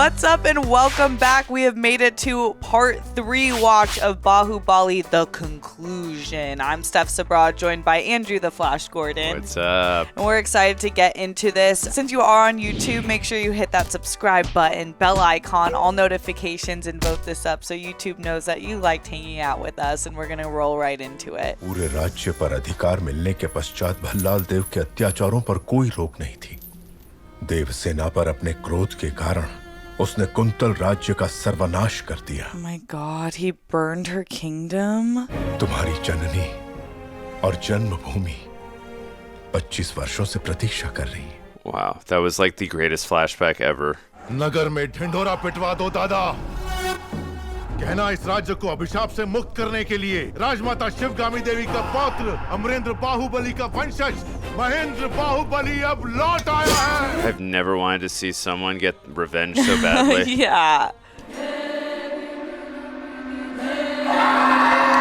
What's up and welcome back. We have made it to part 3 watch of Baahubali, the conclusion. I'm Steph SABRAW, joined by Andrew the Flash Gordon. What's up? And we're excited to get into this. Since you are on YouTube, make sure you hit that subscribe button, bell icon, all notifications, and vote this up so YouTube knows that you liked hanging out with us, and we're going to roll right into it. पूरे राज्य पर अधिकार मिलने के पश्चात भल्लाल देव के अत्याचारों पर कोई रोक नहीं थी। देवसेना पर अपने क्रोध के कारण उसने कुंतल राज्य का सर्वनाश कर दिया। Oh my God, he burned her kingdom? तुम्हारी जननी और जन्मभूमि 25 वर्षों से प्रतीक्षा कर रही है। Wow, that was like the greatest flashback ever. नगर में ढिंढोरा पिटवा दो दादा। कहना इस राज्य को अभिशाप से मुक्त करने के लिए राजमाता शिवगामी देवी का पौत्र अमरेंद्र बाहुबली का वंशज महेंद्र बाहुबली अब लौट आया है। I've never wanted to see someone get revenge so badly. Yeah.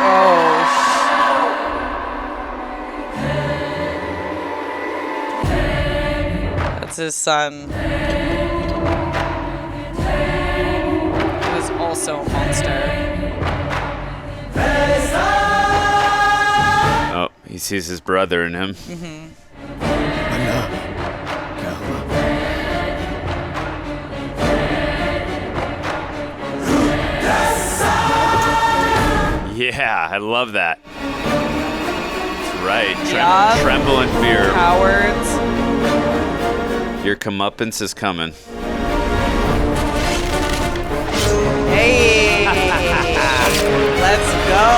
Oh. That's his son. He was also a monster. Oh, he sees his brother in him. Yeah, I love that. That's right. Tremble in fear. Cowards. Your comeuppance is coming. Hey! Let's go!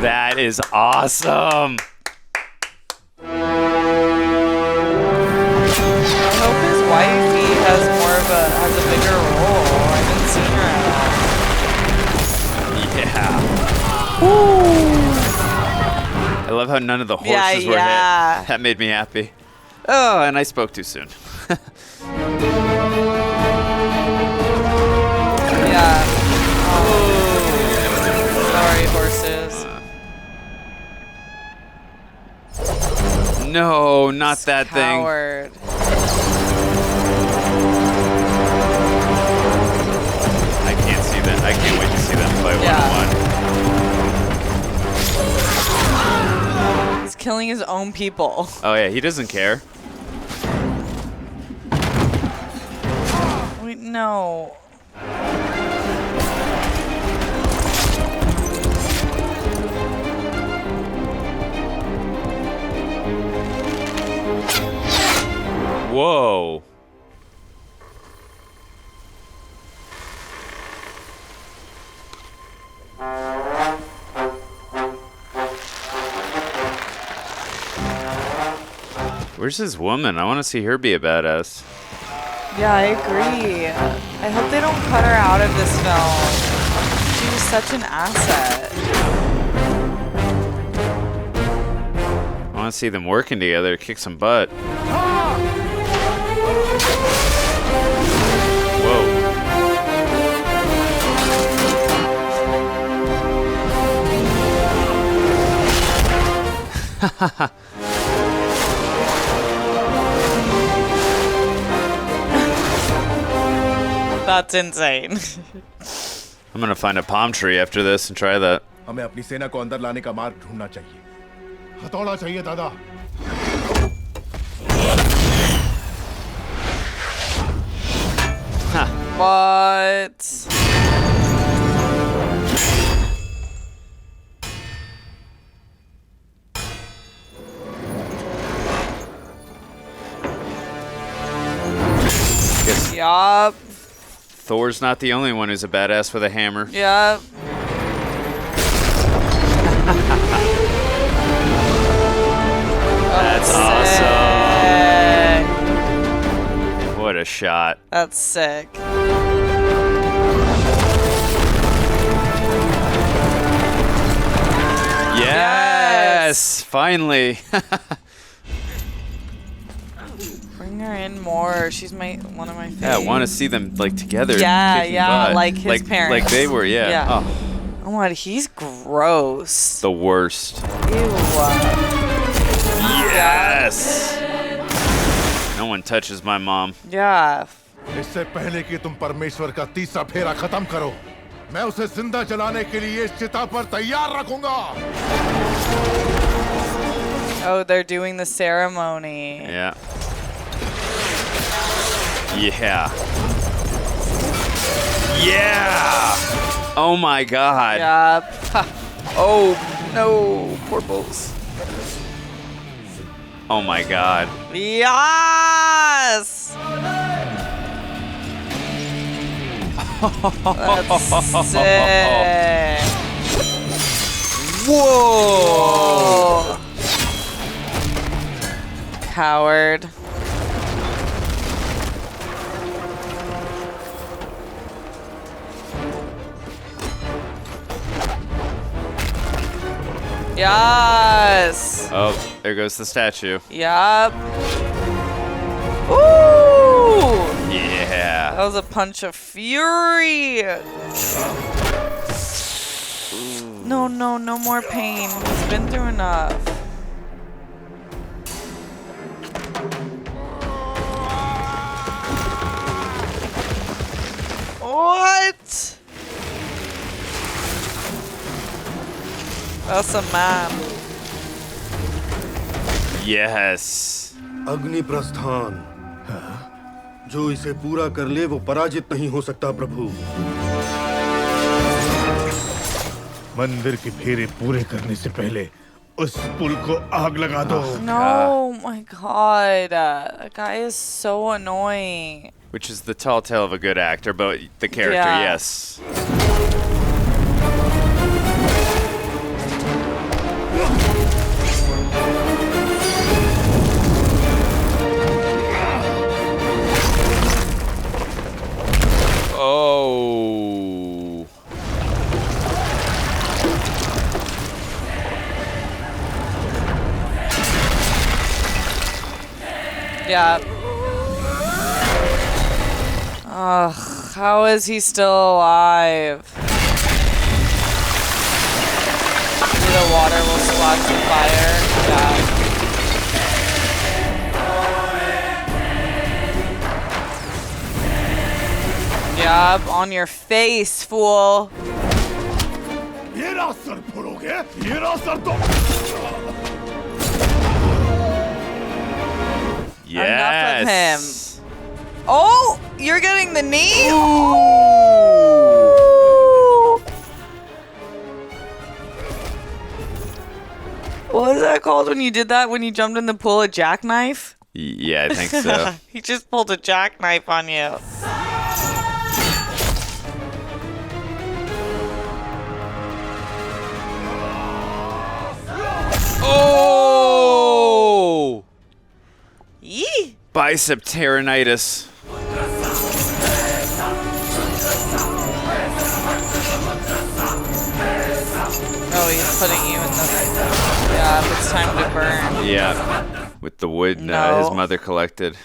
That is awesome. I hope his wifey has a bigger role. I haven't seen her at all. Yeah. I love how none of the horses were hit. That made me happy. Oh, and I spoke too soon. Yeah. Oh. Sorry, horses. No, not that Coward. thing. I can't see that. I can't wait to see them play one-on-one. He's killing his own people. Oh yeah, he doesn't care. Wait, no. Whoa. Where's this woman? I want to see her be a badass. Yeah, I agree. I hope they don't cut her out of this film. She was such an asset. I want to see them working together, kick some butt. Whoa. That's insane. I'm gonna find a palm tree after this and try that. हमें अपनी सेना को अंदर लाने का मार्ग ढूंढना चाहिए। हथौड़ा चाहिए दादा। What? Yup. Thor's not the only one who's a badass with a hammer. Yup. That's awesome. What a shot. That's sick. Yes! Finally. Bring her in more. She's one of my favorites. Yeah, I want to see them like together. Yeah, butt. like his parents. Like they were, yeah. Oh. Oh my God, he's gross. The worst. Ew. Yes! No one touches my mom. Yeah. इससे पहले कि तुम परमेश्वर का तीसरा फेरा खत्म करो, मैं उसे जिंदा जलाने के लिए इस चिता पर तैयार रखूंगा। Oh, they're doing the ceremony. Yeah. Yeah. Yeah. Oh my God. Yup. Oh no, poor bulls. Oh my God. Yes. That's sick. Whoa. Coward. Yes. Oh, there goes the statue. Yup. Ooh. Yeah. That was a punch of fury. No, no, no more pain. He's been through enough. What? That's a man. Yes. अग्नि प्रस्थान, जो इसे पूरा कर ले वो पराजित नहीं हो सकता प्रभु। मंदिर के फेरे पूरे करने से पहले उस पुल को आग लगा दो। No, my God. That guy is so annoying. Which is the tall tale of a good actor, but the character, Yeah. yes. Oh. Yeah. Ugh, how is he still alive? Maybe the water will splash the fire. Yeah. Yup, on your face, fool. Enough of him. Oh, you're getting the knee? Ooh. What was that called when you did that? When you jumped in the pool? A jackknife? Yeah, I think so. He just pulled a jackknife on you. Oh! Yee. Bicep tendonitis. Oh, he's putting you in the... Yeah, it's time to burn. Yeah, with the wood No. his mother collected.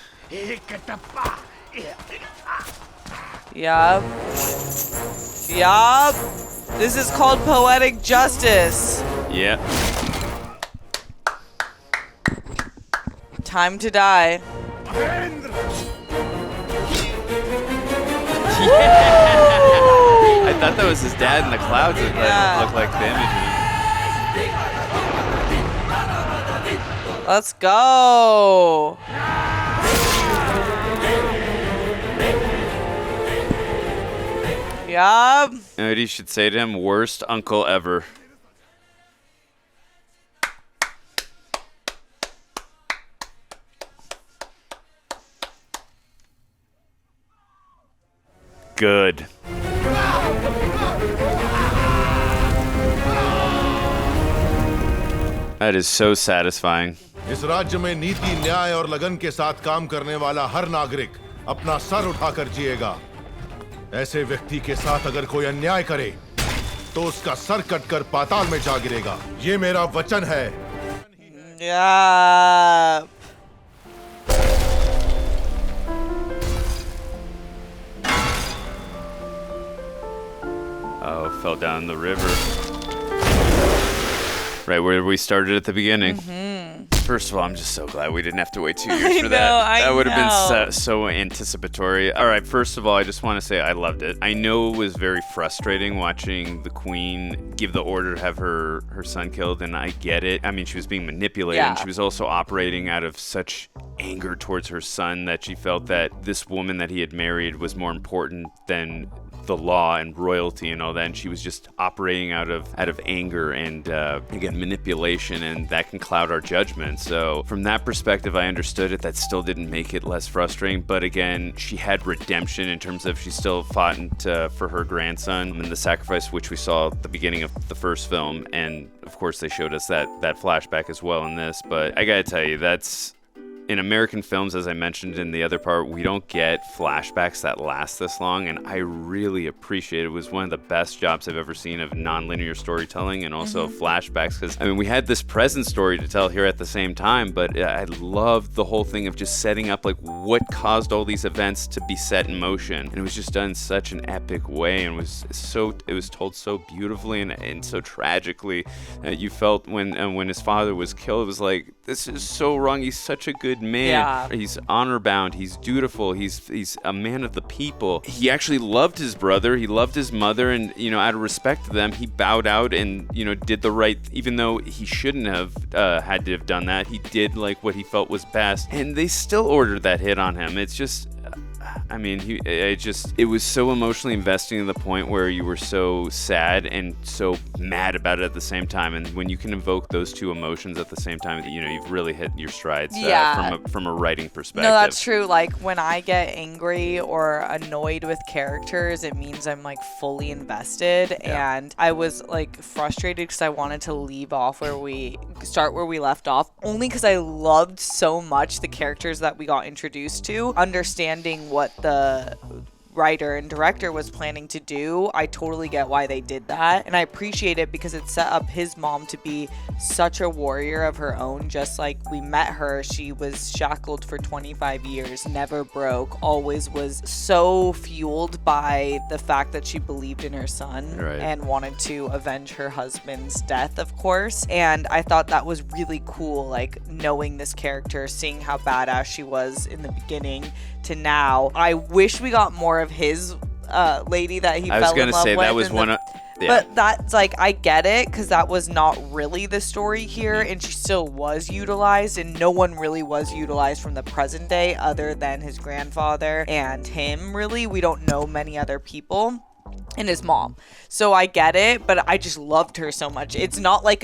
Yup. Yup. This is called poetic justice. Yep. Time to die. I thought that was his dad in the clouds. It Yeah. looked like the imagery. Let's go. Yup. You know what you should say to him? Worst uncle ever. Good. That is so satisfying. इस राज्य में नीति, न्याय और लगन के साथ काम करने वाला हर नागरिक अपना सर उठाकर जिएगा। ऐसे व्यक्ति के साथ अगर कोई अन्याय करे तो उसका सर कटकर पाताल में जा गिरेगा। ये मेरा वचन है। Yeah. Oh, fell down the river. Right where we started at the beginning. Mm-hmm. First of all, I'm just so glad we didn't have to wait 2 years for that. That would have been so anticipatory. All right, first of all, I just want to say I loved it. I know it was very frustrating watching the queen give the order to have her son killed, and I get it. I mean, she was being manipulated, and she was also operating out of such anger towards her son that she felt that this woman that he had married was more important than the law and royalty and all that, and she was just operating out of anger and again, manipulation, and that can cloud our judgment. So from that perspective, I understood it. That still didn't make it less frustrating, but again, she had redemption in terms of she still fought for her grandson and the sacrifice, which we saw at the beginning of the first film, and of course they showed us that flashback as well in this. But I gotta tell you, that's in American films, as I mentioned in the other part, we don't get flashbacks that last this long, and I really appreciate it. It was one of the best jobs I've ever seen of non-linear storytelling and also flashbacks, because, I mean, we had this present story to tell here at the same time, but I loved the whole thing of just setting up, like, what caused all these events to be set in motion, and it was just done in such an epic way, and it was told so beautifully and so tragically. You felt when his father was killed, it was like, this is so wrong. He's such a good man. Yeah. He's honor bound. He's dutiful. He's a man of the people. He actually loved his brother. He loved his mother, and out of respect to them, he bowed out and did the right. Even though he shouldn't have had to have done that, he did like what he felt was best, and they still ordered that hit on him. It's just. I mean, it was so emotionally investing to the point where you were so sad and so mad about it at the same time. And when you can invoke those two emotions at the same time, you've really hit your strides from a writing perspective. No, that's true. Like when I get angry or annoyed with characters, it means I'm like fully invested. Yeah. And I was like frustrated because I wanted to leave off where we left off, only because I loved so much the characters that we got introduced to, understanding what the writer and director was planning to do. I totally get why they did that, and I appreciate it because it set up his mom to be such a warrior of her own. Just like we met her, she was shackled for 25 years, never broke, always was so fueled by the fact that she believed in her son and wanted to avenge her husband's death, of course. And I thought that was really cool, like knowing this character, seeing how badass she was in the beginning to now. I wish we got more of his lady that he fell in love with. I was gonna say that was one of. Yeah. But that's like, I get it, because that was not really the story here, and she still was utilized, and no one really was utilized from the present day other than his grandfather and him, really. We don't know many other people. And his mom. So I get it, but I just loved her so much. It's not like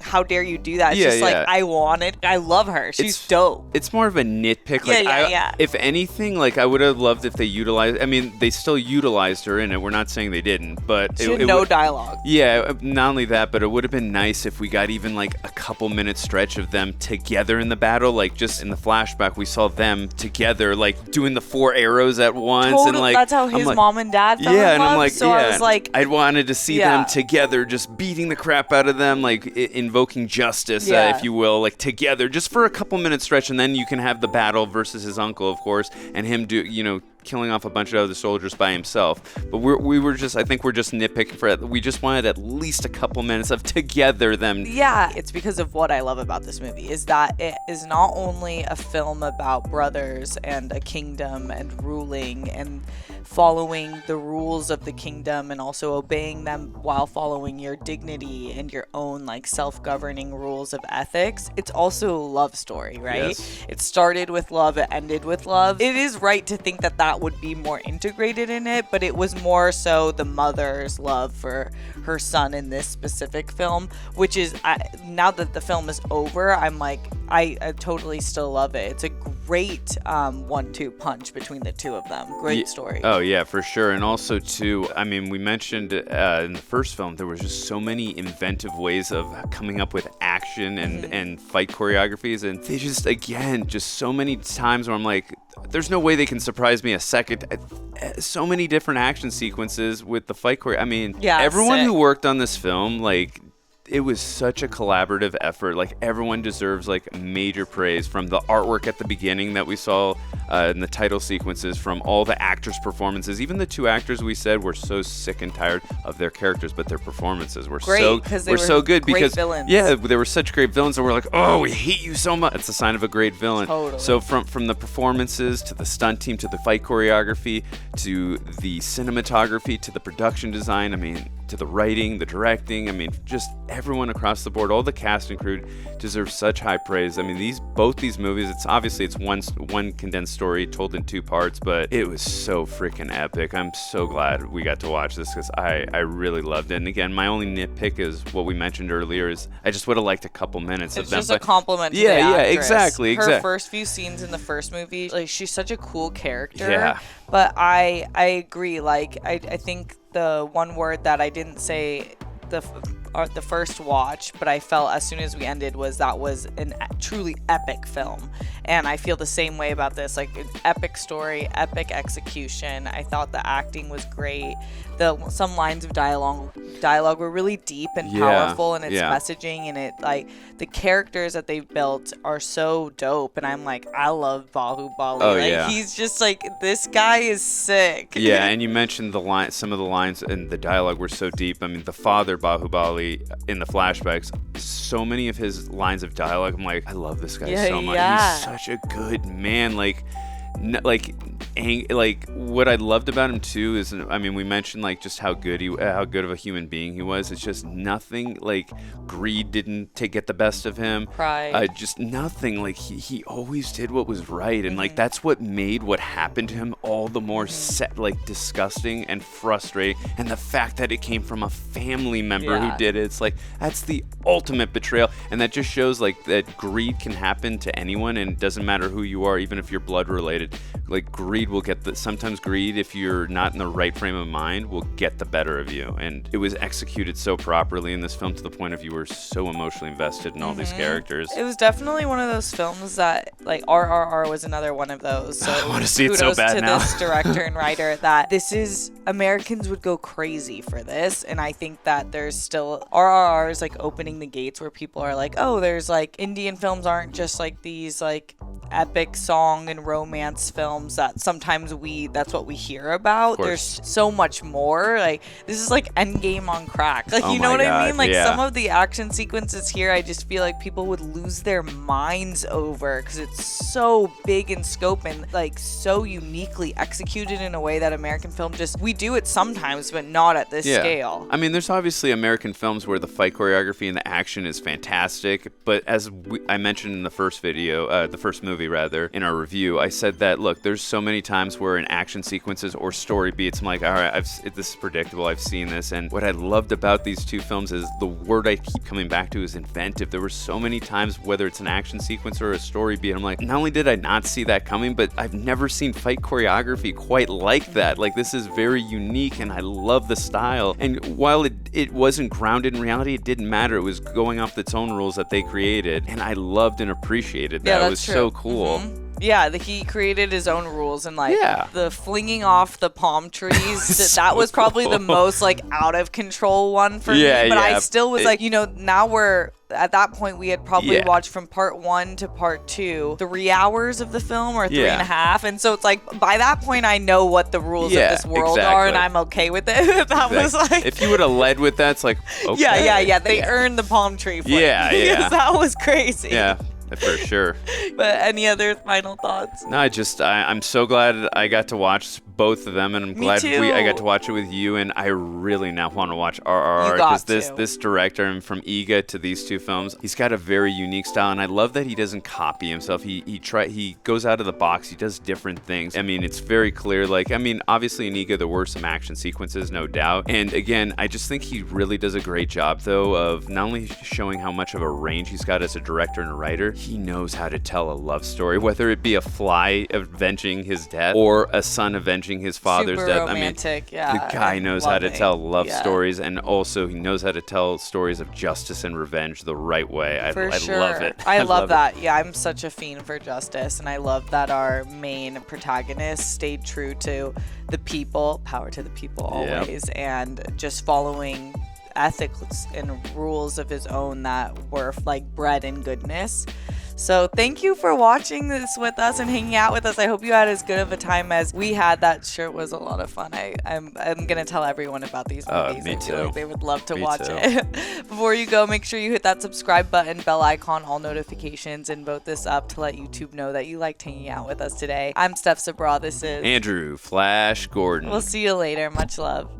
how dare you do that? It's just like, I love her. She's dope. It's more of a nitpick. Like, if anything, like I would have loved if they utilized, I mean, they still utilized her in it. We're not saying they didn't, but she had no dialogue. Yeah, not only that, but it would have been nice if we got even like a couple minute stretch of them together in the battle. Like just in the flashback, we saw them together, like doing the 4 arrows at once. And like, that's how his mom and dad fell in love. And I'm like, so I was like, I wanted to see them together, just beating the crap out of them, like invoking justice, if you will, like together, just for a couple minute stretch, and then you can have the battle versus his uncle, of course, and him killing off a bunch of other soldiers by himself. But I think we're just nitpicking for it. We just wanted at least a couple minutes of together them. Yeah, it's because of what I love about this movie is that it is not only a film about brothers and a kingdom and ruling and following the rules of the kingdom and also obeying them while following your dignity and your own like self-governing rules of ethics. It's also a love story, right? Yes. It started with love, it ended with love. It is right to think that would be more integrated in it, but it was more so the mother's love for her son in this specific film, which is, now that the film is over, I'm like, I totally still love it. It's a great 1-2 punch between the two of them. Great story. Oh yeah, for sure. And also too, I mean, we mentioned in the first film there was just so many inventive ways of coming up with action and fight choreographies, and they just, again, just so many times where I'm like, there's no way they can surprise me a second. So many different action sequences with the fight choreo. I mean, everyone who worked on this film, like, it was such a collaborative effort. Like, everyone deserves like major praise, from the artwork at the beginning that we saw and the title sequences, from all the actors' performances. Even the two actors we said were so sick and tired of their characters, but their performances were so good because villains. Yeah, they were such great villains, and we're like, oh, we hate you so much. It's a sign of a great villain. Totally. So from the performances to the stunt team to the fight choreography to the cinematography to the production design, I mean, to the writing, the directing, I mean, just everyone across the board, all the cast and crew deserve such high praise. I mean, both these movies, it's one condensed story told in two parts, but it was so freaking epic. I'm so glad we got to watch this because I really loved it. And again, my only nitpick is what we mentioned earlier is I just would have liked a couple minutes of them. It's just a compliment to the actress. Yeah, exactly. Her first few scenes in the first movie, like, she's such a cool character. Yeah. But I agree. Like, I think the one word that I didn't say the first watch, but I felt as soon as we ended was that was a truly epic film. And I feel the same way about this, like, an epic story, epic execution. I thought the acting was great. Some lines of dialogue were really deep and powerful in its messaging, and it, like, the characters that they've built are so dope. And I'm like, I love Baahubali. Oh, yeah. He's just like, this guy is sick. Yeah, and you mentioned some of the lines and the dialogue were so deep. I mean, the father Baahubali in the flashbacks, so many of his lines of dialogue, I'm like, I love this guy so much. Yeah. He's such a good man. Like what I loved about him too is, I mean, we mentioned like just how good of a human being he was. It's just nothing, like, greed didn't get the best of him. Pride. Just nothing. Like, he always did what was right, and like that's what made what happened to him all the more disgusting and frustrating. And the fact that it came from a family member who did it, it's like, that's the ultimate betrayal. And that just shows like that greed can happen to anyone, and it doesn't matter who you are, even if you're blood related. Like, greed will sometimes greed, if you're not in the right frame of mind, will get the better of you. And it was executed so properly in this film to the point of you were so emotionally invested in all these characters. It was definitely one of those films that, like, RRR was another one of those. So I want to see it so bad now. Kudos to this director and writer that Americans would go crazy for this. And I think that there's still, RRR is like opening the gates where people are like, oh, there's like, Indian films aren't just like these like epic song and romance films that sometimes that's what we hear about. There's so much more. Like, this is like Endgame on crack. Like, you know what I mean? Like, some of the action sequences here, I just feel like people would lose their minds over because it's so big in scope and like so uniquely executed in a way that American film we do it sometimes, but not at this scale. I mean, there's obviously American films where the fight choreography and the action is fantastic, but as I mentioned in the first movie rather, in our review, I said that, look, there's so many times where in action sequences or story beats, I'm like, all right, this is predictable, I've seen this. And what I loved about these two films is the word I keep coming back to is inventive. There were so many times, whether it's an action sequence or a story beat, I'm like, not only did I not see that coming, but I've never seen fight choreography quite like that. Like, this is very unique, and I love the style. And while it wasn't grounded in reality, it didn't matter. It was going off its own rules that they created, and I loved and appreciated that. It was so cool. Yeah, he created his own rules, and like the flinging off the palm trees, that was probably the most like out of control one for me. But I still was like, now we're at that point we had probably watched from part 1 to part 2 3 hours of the film, or 3.5, and so it's like by that point I know what the rules of this world are, and I'm okay with it. Was like, if you would have led with that, it's like, okay. They earned the palm tree fling. Because that was crazy. For sure. But any other final thoughts? No, I'm so glad I got to watch both of them, and I'm glad I got to watch it with you, and I really now want to watch RRR, because this director, and from Iga to these two films, he's got a very unique style, and I love that he doesn't copy himself. He goes out of the box, he does different things. I mean, it's very clear, like, I mean, obviously in Iga there were some action sequences, no doubt, and again, I just think he really does a great job, though, of not only showing how much of a range he's got as a director and a writer, he knows how to tell a love story, whether it be a fly avenging his death or a son avenging his father's Super death. romantic, I mean, the guy knows how to tell love stories, and also he knows how to tell stories of justice and revenge the right way. I love it. I love that. Yeah, I'm such a fiend for justice, and I love that our main protagonist stayed true to the people, power to the people always, and just following ethics and rules of his own that were like bred in goodness. So thank you for watching this with us and hanging out with us. I hope you had as good of a time as we had. That shirt was a lot of fun. I'm gonna tell everyone about these movies. Me I feel too. like they would love to watch too. it. Before you go, make sure you hit that subscribe button, bell icon, all notifications, and vote this up to let YouTube know that you liked hanging out with us today. I'm STEPH. This is Andrew Flash Gordon. We'll see you later. Much love.